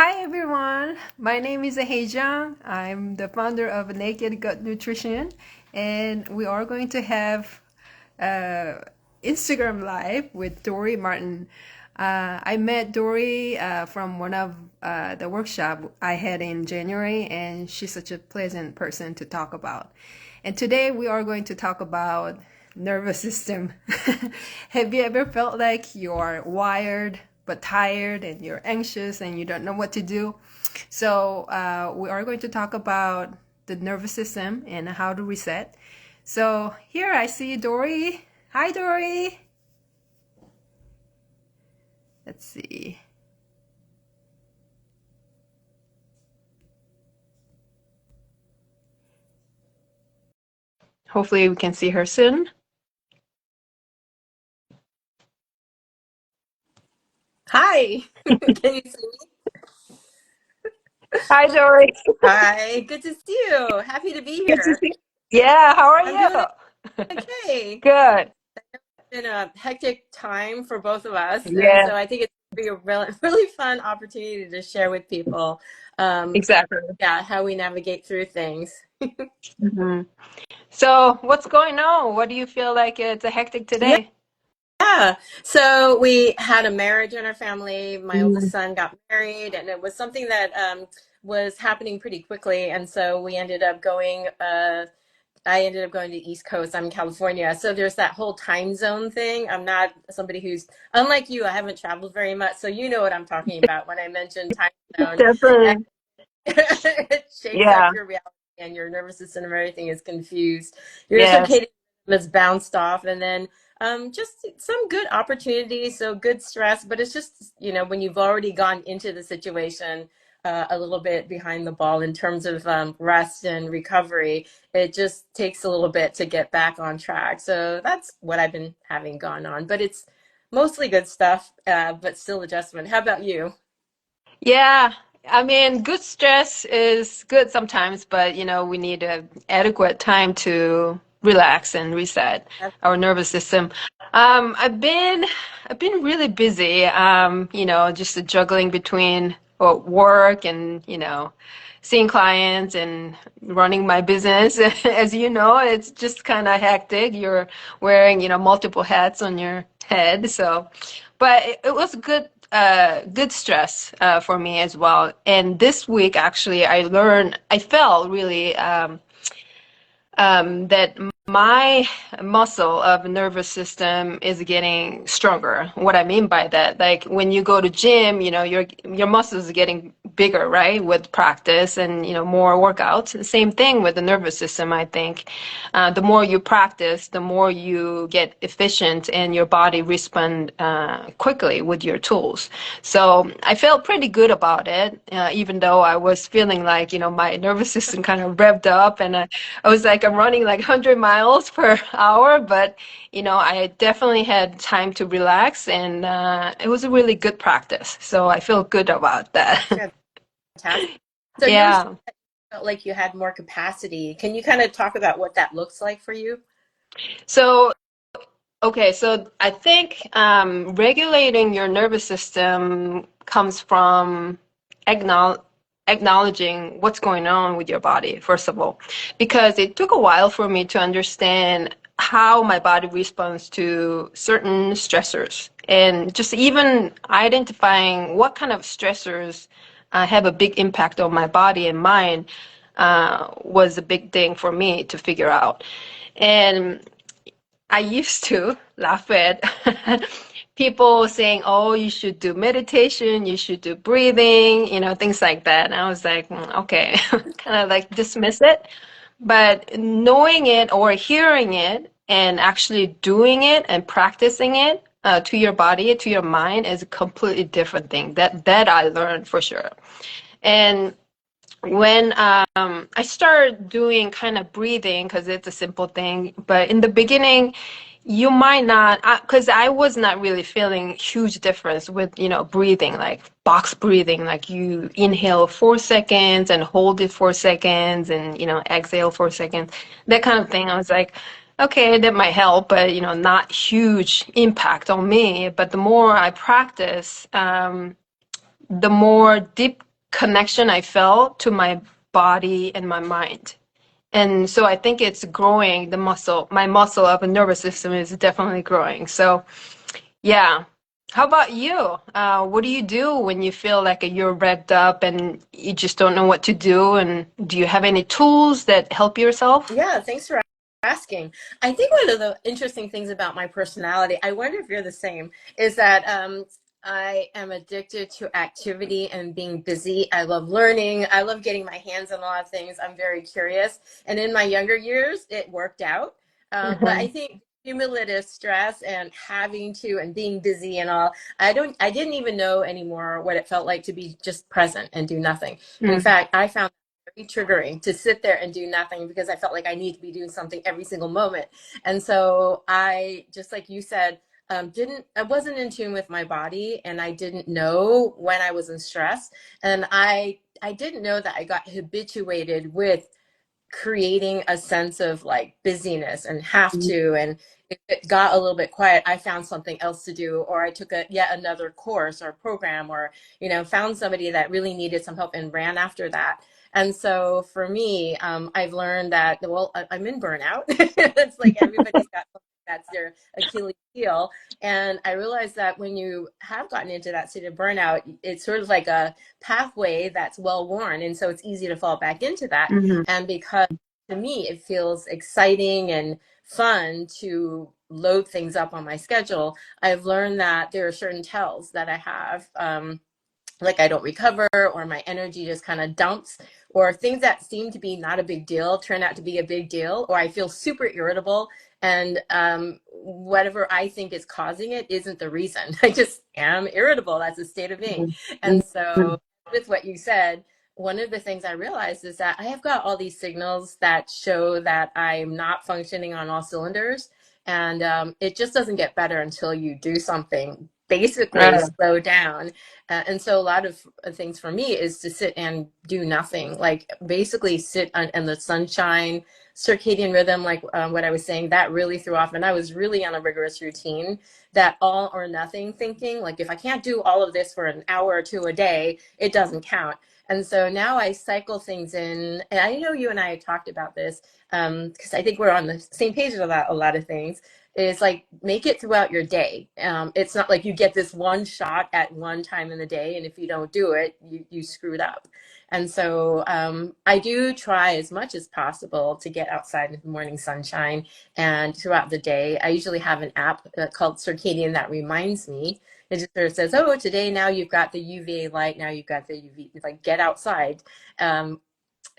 Hi everyone, my name is Hijacked. I'm the founder of Naked Gut Nutrition, and we are going to have Instagram Live with Dory Martin. I met Dory from one of the workshop I had in January, and she's such a pleasant person to talk about. And today we are going to talk about nervous system. Have you ever felt like you're wired but tired and you're anxious and you don't know what to do? So we are going to talk about the nervous system and how to reset. So here I see Dory. Hi, Dory. Let's see. Hopefully we can see her soon. Hi, can you see me? Hi, Dory. Hi, good to see you. Happy to be Good to here. see you. Yeah, how are I'm doing you? okay. Good. It's been a hectic time for both of us, and Yeah, so I think it's going to be a really fun opportunity to share with people, um, exactly. yeah, how we navigate through things. Mhm. So what's going on? What do you feel like it's a hectic Yeah, today? yeah. So we had a marriage in our family. My oldest Mm. son got married, and it was something that was happening pretty quickly, and so we ended up going. I ended up going to the East Coast. I'm in California. So there's that whole time zone thing. I'm not somebody who's, unlike you, I haven't traveled very much. So you know what I'm talking about when I mention time zone. And Definitely. it shakes up Yeah. your reality and your nervous system and everything is confused. Your Yes. circadian rhythm is bounced off. And then just some good opportunities. So good stress. But it's just, when you've already gone into the situation a little bit behind the ball in terms of rest and recovery, it just takes a little bit to get back on track. So that's what I've been having gone on. But it's mostly good stuff, but still adjustment. How about you? Yeah. I mean, good stress is good sometimes, but we need adequate time to relax and reset our nervous system. I've been really busy, just juggling between work and, seeing clients and running my business. As you know, it's just kind of hectic. You're wearing, multiple hats on your head. So, but it was good stress for me as well. And this week, actually, I felt really that my muscle of nervous system is getting stronger. What I mean by that, like when you go to gym, your muscles are getting bigger, right, with practice and more workouts. The same thing with the nervous system. I think the more you practice, the more you get efficient, and your body respond quickly with your tools. So I felt pretty good about it, even though I was feeling like my nervous system kind of revved up, and I was like, I'm running like 100 miles per hour, but I definitely had time to relax, and it was a really good practice. So I feel good about that. Fantastic. So you were saying Yeah. that you felt like you had more capacity. Can you kind of talk about what that looks like for you? So, okay, so I think regulating your nervous system comes from acknowl acknowledging what's going on with your body, first of all, because it took a while for me to understand how my body responds to certain stressors, and just even identifying what kind of stressors have a big impact on my body and mind was a big thing for me to figure out. And I used to laugh at people saying, "Oh, you should do meditation, you should do breathing, things like that." And I was like, okay, kind of like dismiss it. But knowing it or hearing it and actually doing it and practicing it to your body, to your mind is a completely different thing. That I learned for sure. And when I started doing kind of breathing, because it's a simple thing, but in the beginning, you might not, because I was not really feeling huge difference with, breathing, like box breathing, like you inhale 4 seconds and hold it 4 seconds and, exhale 4 seconds, that kind of thing. I was like, okay, that might help, but, not huge impact on me. But the more I practice, the more deep connection I felt to my body and my mind. And so I think it's growing the muscle. My muscle of the nervous system is definitely growing. So yeah. How about you? What do you do when you feel like you're revved up and you just don't know what to do? And do you have any tools that help yourself? Yeah, thanks for asking. I think one of the interesting things about my personality, I wonder if you're the same, is that I am addicted to activity and being busy. I love learning. I love getting my hands on a lot of things. I'm very curious. And in my younger years, it worked out. But I Hmm. think cumulative stress and having to and being busy and all, I didn't even know anymore what it felt like to be just present and do nothing. In Hmm. fact, I found very triggering to sit there and do nothing because I felt like I need to be doing something every single moment. And so I, just like you said, I wasn't in tune with my body, and I didn't know when I was in stress. And I didn't know that I got habituated with creating a sense of like busyness and have to. And if it got a little bit quiet, I found something else to do, or I took a yet another course or program, or found somebody that really needed some help and ran after that. And so for me, I've learned that, well, I'm in burnout. It's like everybody's got something that's their Achilles heel. And I realized that when you have gotten into that state of burnout, it's sort of like a pathway that's well worn, and so it's easy to fall back into that. Hmm. And because to me it feels exciting and fun to load things up on my schedule, I've learned that there are certain tells that I have. Like I don't recover, or my energy just kind of dumps, or things that seem to be not a big deal turn out to be a big deal, or I feel super irritable, and whatever I think is causing it isn't the reason. I just am irritable. That's a state of being. And so with what you said, one of the things I realized is that I have got all these signals that show that I'm not functioning on all cylinders. And it just doesn't get better until you do something, basically Right. slow down. And so a lot of things for me is to sit and do nothing, like basically sit in the sunshine, circadian rhythm, like what I was saying, that really threw off. And I was really on a rigorous routine, that all or nothing thinking, like if I can't do all of this for an hour or two a day, it doesn't count. And so now I cycle things in. And I know you and I talked about this, because I think we're on the same page about a lot of things. Is like make it throughout your day. It's not like you get this one shot at one time in the day, and if you don't do it, you screwed up. And so I do try as much as possible to get outside in the morning sunshine and throughout the day. I usually have an app called Circadian that reminds me. It just sort of says, "Oh, today now you've got the UVA light. Now you've got the UV. Like get outside." Um,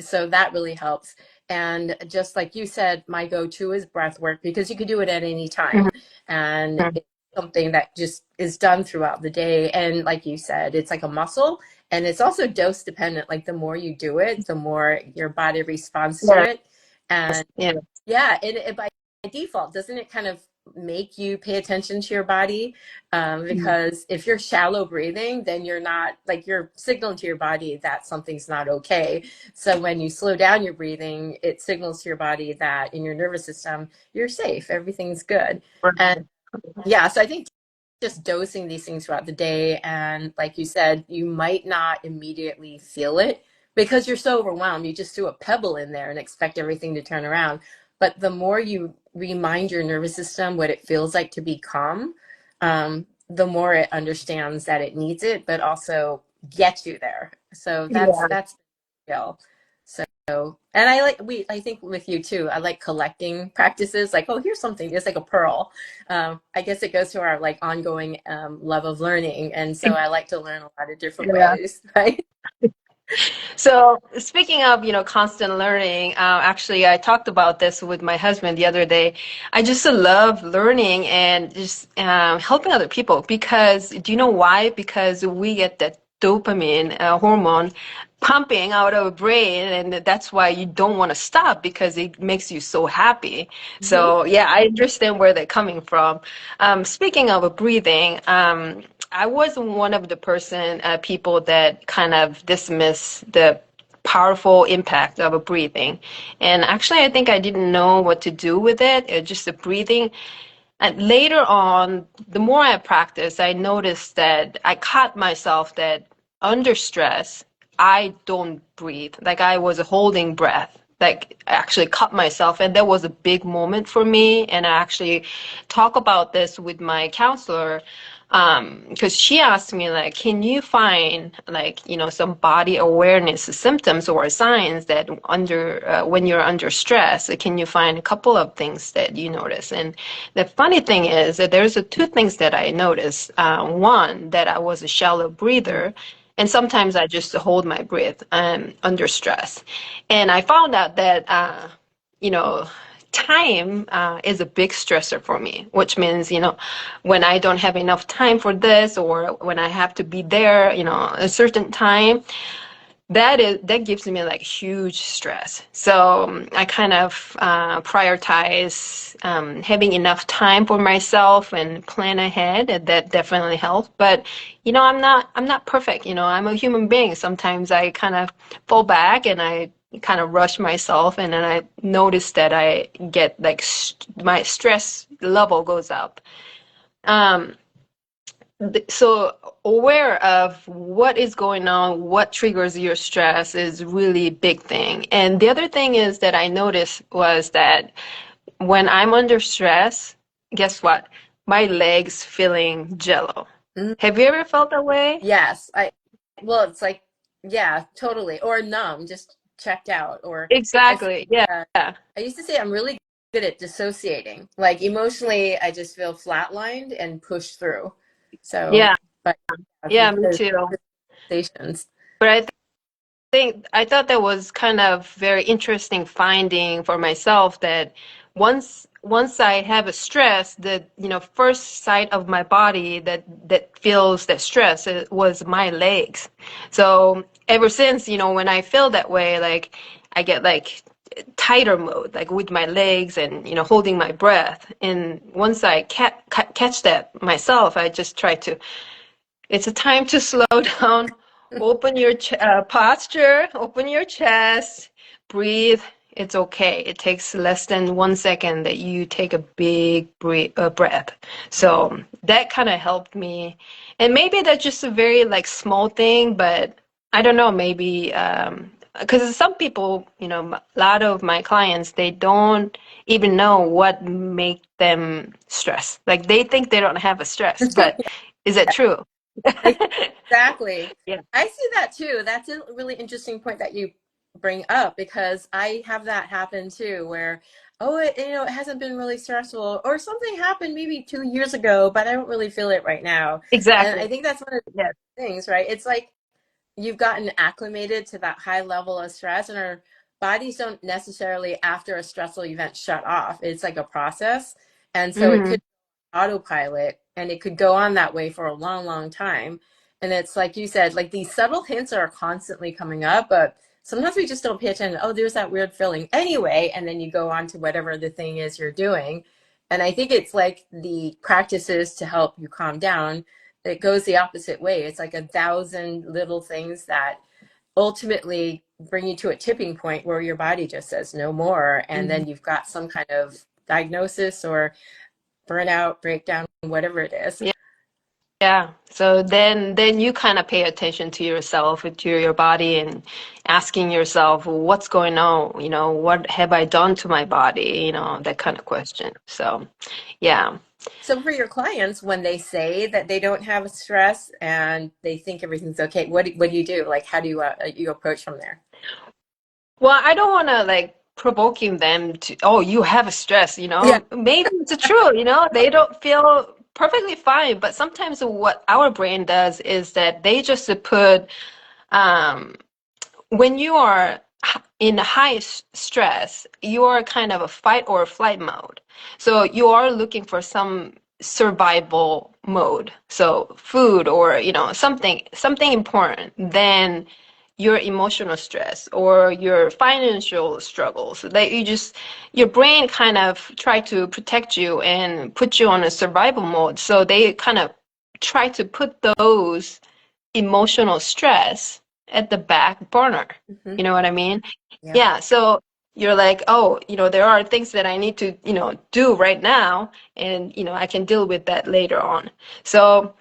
so that really helps. And just like you said, my go-to is breath work, because you can do it at any time, and Hmm. it's something that just is done throughout the day. And like you said, it's like a muscle, and it's also dose dependent. Like the more you do it, the more your body responds to Yeah. it. And Yeah. yeah, it by default, doesn't it kind of make you pay attention to your body? Because if you're shallow breathing, then you're not, like, you're signaling to your body that something's not okay. So when you slow down your breathing, it signals to your body that in your nervous system, you're safe, everything's good. And yeah, so I think just dosing these things throughout the day. And like you said, you might not immediately feel it because you're so overwhelmed. You just threw a pebble in there and expect everything to turn around. But the more you remind your nervous system what it feels like to be calm, the more it understands that it needs it, but also gets you there. So Yeah. that's the skill. So, and I think with you too, I like collecting practices. Like, oh, here's something. It's like a pearl. I guess it goes to our like ongoing love of learning, and so I like to learn a lot of different Yeah. ways, right? So speaking of, constant learning, actually, I talked about this with my husband the other day. I just love learning and just helping other people because do you know why? Because we get that dopamine hormone pumping out of our brain, and that's why you don't want to stop because it makes you so happy. Hmm. So yeah, I understand where they're coming from. Speaking of breathing, I was one of the people that kind of dismiss the powerful impact of a breathing. And actually, I think I didn't know what to do with it. Just the breathing. And later on, the more I practiced, I noticed that I caught myself that under stress, I don't breathe. Like I was holding breath. Like I actually cut myself, and that was a big moment for me. And I actually talk about this with my counselor, because she asked me like, can you find like some body awareness symptoms or signs that under when you're under stress? Can you find a couple of things that you notice? And the funny thing is that there's two things that I noticed. One, that I was a shallow breather. And sometimes I just hold my breath under stress. And I found out that, you know, time is a big stressor for me, which means, when I don't have enough time for this or when I have to be there, a certain time, that gives me like huge stress. So I kind of prioritize having enough time for myself and plan ahead, and that definitely helps. But I'm not perfect. I'm a human being. Sometimes I kind of fall back and I kind of rush myself, and then I notice that I get like my stress level goes up. Um, so aware of what is going on, what triggers your stress is really big thing. And the other thing is that I noticed was that when I'm under stress, guess what? My legs feeling jello. Mhm. Have you ever felt that way? Yes, well, it's like, yeah, totally. Or numb, just checked out. Or I, Exactly. Yeah. uh, I used to say I'm really good at dissociating. Like emotionally, I just feel flatlined and pushed through. So, Yeah. but Yeah, me the too. sensations. But I thought that was kind of very interesting finding for myself that once I have a stress, that first sight of my body that feels that stress, it was my legs. So ever since, when I feel that way, like I get like tighter mode, like with my legs and holding my breath. And once I catch that myself, I just try to it's a time to slow down, open your posture, open your chest, breathe. It's okay. It takes less than 1 second that you take a big breath. So that kind of helped me. And maybe that's just a very like small thing, but I don't know, maybe because some people, a lot of my clients, they don't even know what make them stress. Like they think they don't have a stress, but is that true? Exactly. Yeah, I see that too. That's a really interesting point that you bring up because I have that happen too, where, oh, it hasn't been really stressful, or something happened maybe 2 years ago, but I don't really feel it right now. And I exactly. think that's one of Yes, the things, right? It's like you've gotten acclimated to that high level of stress, and our bodies don't necessarily, after a stressful event, shut off. It's like a process. And so it hmm could autopilot and it could go on that way for a long, long time. And it's like you said, like these subtle hints are constantly coming up, but sometimes we just don't pay attention. Oh, there's that weird feeling anyway. And then you go on to whatever the thing is you're doing. And I think it's like the practices to help you calm down. It goes the opposite way. It's like 1,000 little things that ultimately bring you to a tipping point where your body just says no more. And hmm then you've got some kind of diagnosis or burnout, breakdown, whatever it is. Yeah, yeah. So then you kind of pay attention to yourself, to your body, and asking yourself, what's going on? What have I done to my body? That kind of question. So, yeah. So for your clients, when they say that they don't have stress and they think everything's okay, what do you do? Like, how do you approach from there? Well, I don't want to like provoking them to, oh, you have a stress, Yeah. Maybe it's true, they don't feel perfectly fine, but sometimes what our brain does is that they just put, um, when you are in high stress, you are kind of a fight or flight mode. So you are looking for some survival mode. So food or, something important. Then your emotional stress or your financial struggles that your brain kind of try to protect you and put you on a survival mode. So they kind of try to put those emotional stress at the back burner. Hmm. You know what I mean? Yeah. Yeah. So you're like, oh, there are things that I need to, do right now, and I can deal with that later on. So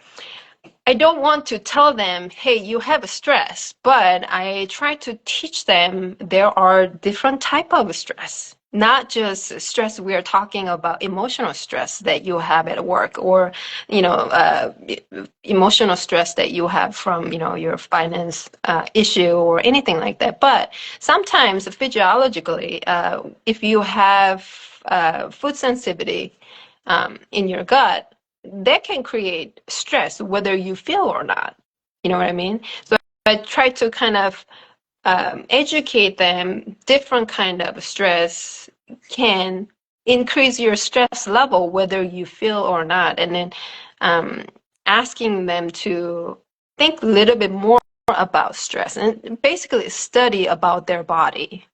I don't want to tell them, hey, you have a stress, but I try to teach them there are different type of stress, not just stress. We are talking about emotional stress that you have at work, or emotional stress that you have from your finance issue or anything like that. But sometimes physiologically, if you have food sensitivity in your gut, that can create stress whether you feel or not. You know what I mean? So I try to kind of educate them. Different kind of stress can increase your stress level whether you feel or not, and then um, asking them to think a little bit more about stress and basically study about their body.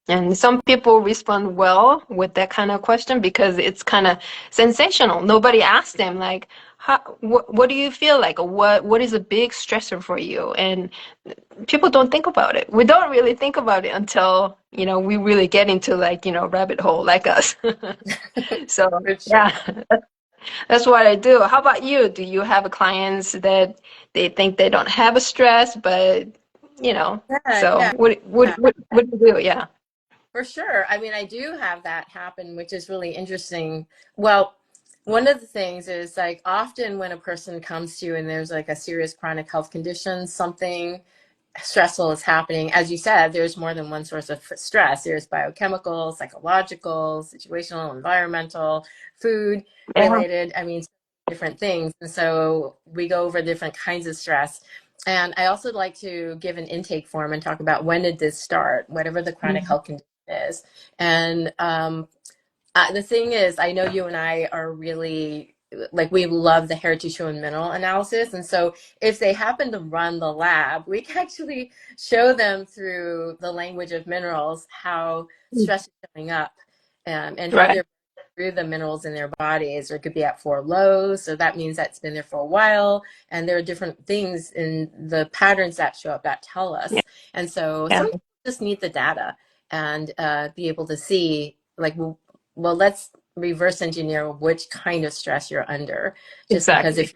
And some people respond well with that kind of question because it's kind of sensational. Nobody asked them like, what do you feel like? Or what is a big stressor for you? And people don't think about it. We don't really think about it until, we really get into like, rabbit hole like us. So For sure. yeah, that's what I do. How about you? Do you have clients that they think they don't have a stress, but, Yeah, so yeah, yeah. what do you do? Yeah. For sure. I mean, I do have that happen, which is really interesting. Well, one of the things is like often when a person comes to you and there's like a serious chronic health condition, something stressful is happening. As you said, there's more than one source of stress. There's biochemical, psychological, situational, environmental, food Yeah. related. I mean, different things. And so we go over different kinds of stress. And I also like to give an intake form and talk about when did this start, whatever the chronic Mhm. health condition is. And the thing is, I know you and I are really like we love the hair tissue and mineral analysis. And so if they happen to run the lab, we can actually show them through the language of minerals how stress is showing up and how Right. they're through the minerals in their bodies, or it could be at 4 lows. So that means that's been there for a while. And there are different things in the patterns that show up that tell Yeah. us. And so Yeah. sometimes just need the data and be able to see like, well, let's reverse engineer which kind of stress you're under, just because Exactly. if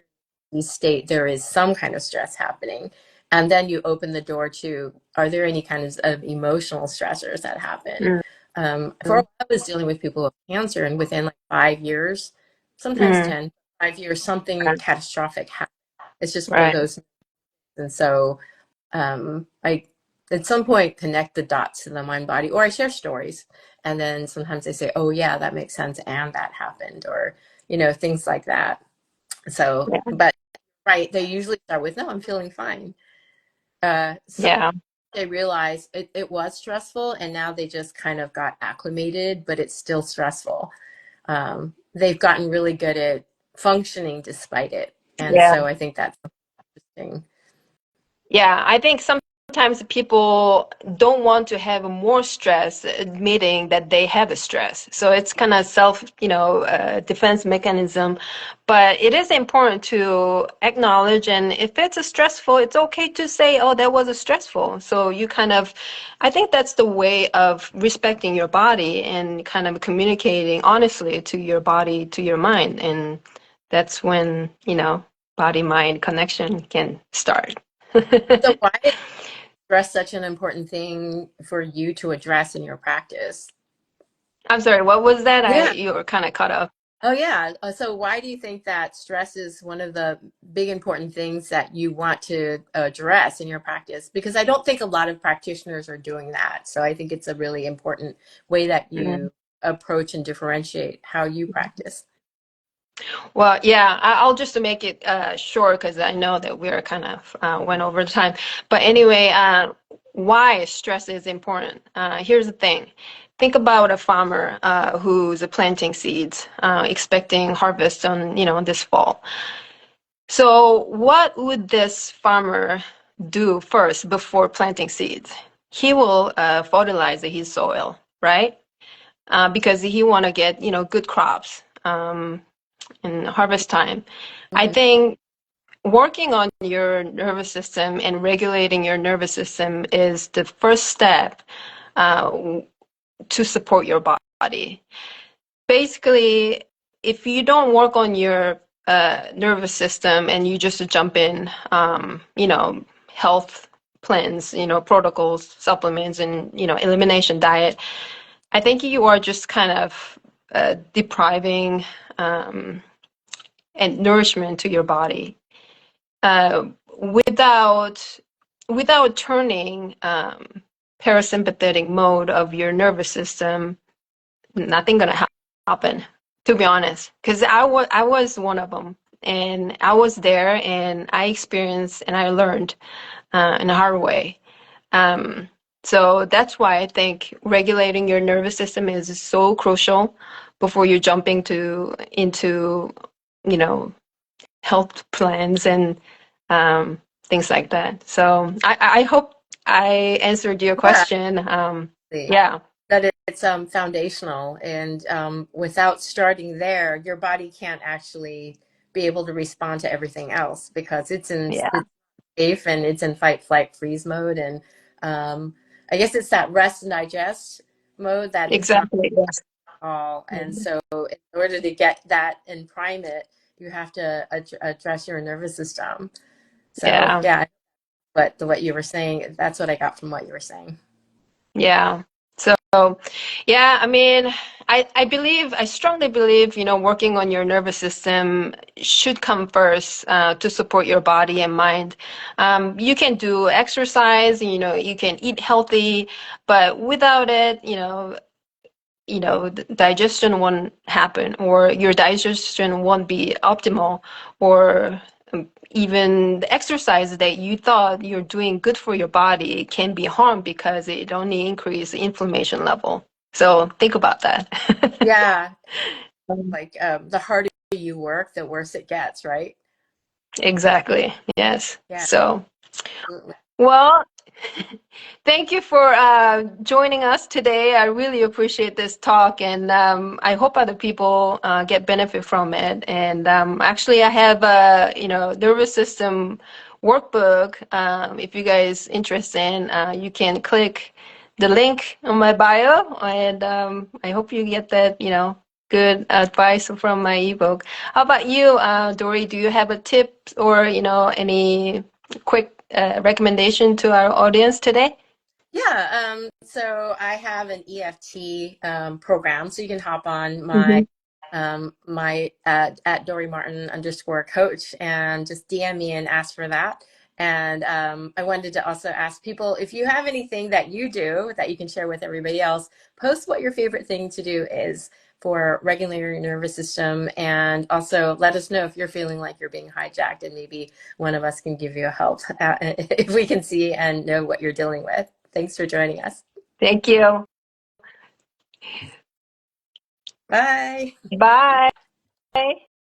you state there is some kind of stress happening, and then you open the door to, are there any kinds of emotional stressors that happen? Mm. For a while, I was dealing with people with cancer, and within like 5 years, sometimes Mm. 10, 5 years, something Right. catastrophic happened. It's just one of Right. those. And so I, at some point, connect the dots to the mind body, or I share stories. And then sometimes they say, oh, yeah, that makes sense. And that happened, or, things like that. So, Yeah. but right, they usually start with, no, I'm feeling fine. So Yeah. they realize it was stressful, and now they just kind of got acclimated, but it's still stressful. They've gotten really good at functioning despite it. And Yeah. so I think that's interesting. Yeah. I think sometimes people don't want to have more stress, admitting that they have a stress. So it's kind of self, defense mechanism. But it is important to acknowledge, and if it's a stressful, it's okay to say, "Oh, that was a stressful." So you kind of, I think that's the way of respecting your body and kind of communicating honestly to your body, to your mind, and that's when body-mind connection can start. So why is stress such an important thing for you to address in your practice? I'm sorry, what was that? Yeah. You were kind of cut off. Oh, yeah. So why do you think that stress is one of the big important things that you want to address in your practice? Because I don't think a lot of practitioners are doing that. So I think it's a really important way that Mm. you approach and differentiate how you practice. Well, yeah, I'll just make it short because I know that we're kind of went over the time. But anyway, why stress is important. Here's the thing. Think about a farmer who's planting seeds, expecting harvest on, this fall. So what would this farmer do first before planting seeds? He will fertilize his soil, right? Because he want to get, good crops in harvest time. I Mhm. think working on your nervous system and regulating your nervous system is the first step uh, to support your body. Basically, if you don't work on your nervous system and you just jump in, health plans, protocols, supplements, and, elimination diet, I think you are just kind of depriving and nourishment to your body without turning parasympathetic mode of your nervous system. Nothing gonna happen, to be honest, because I was one of them, and I was there, and I experienced and I learned in a hard way. Um, so that's why I think regulating your nervous system is so crucial before you're jumping into you know health plans and things like that. So I hope I answered your Yeah, question. absolutely. Yeah, That it's foundational, and without starting there, your body can't actually be able to respond to everything else because yeah, it's safe and it's in fight, flight, freeze mode, and um, I guess it's that rest and digest mode that is not exactly. Yes. all. And so, in order to get that and prime it, you have to address your nervous system. So, Yeah. yeah, but what you were saying, that's what I got from what you were saying. Yeah. So, yeah, I mean, I strongly believe, working on your nervous system should come first to support your body and mind. You can do exercise, you can eat healthy, but without it, digestion won't happen, or your digestion won't be optimal, or even the exercise that you thought you're doing good for your body can be harmed because it only increases the inflammation level. So think about that. Yeah, like the harder you work, the worse it gets, right? Exactly. Yes. Yeah, So, absolutely. well, thank you for joining us today. I really appreciate this talk, and I hope other people get benefit from it. And actually, I have a nervous system workbook. If you guys interested, you can click the link on my bio, and I hope you get that good advice from my ebook. How about you, Dory? Do you have a tip or any quick recommendation to our audience today? Yeah, so I have an EFT program, so you can hop on Hmm. my at Dory Martin underscore coach and just DM me and ask for that. And I wanted to also ask people if you have anything that you do that you can share with everybody else, post what your favorite thing to do is for regulating your nervous system, and also let us know if you're feeling like you're being hijacked, and maybe one of us can give you a help if we can see and know what you're dealing with. Thanks for joining us. Thank you. Bye. Bye.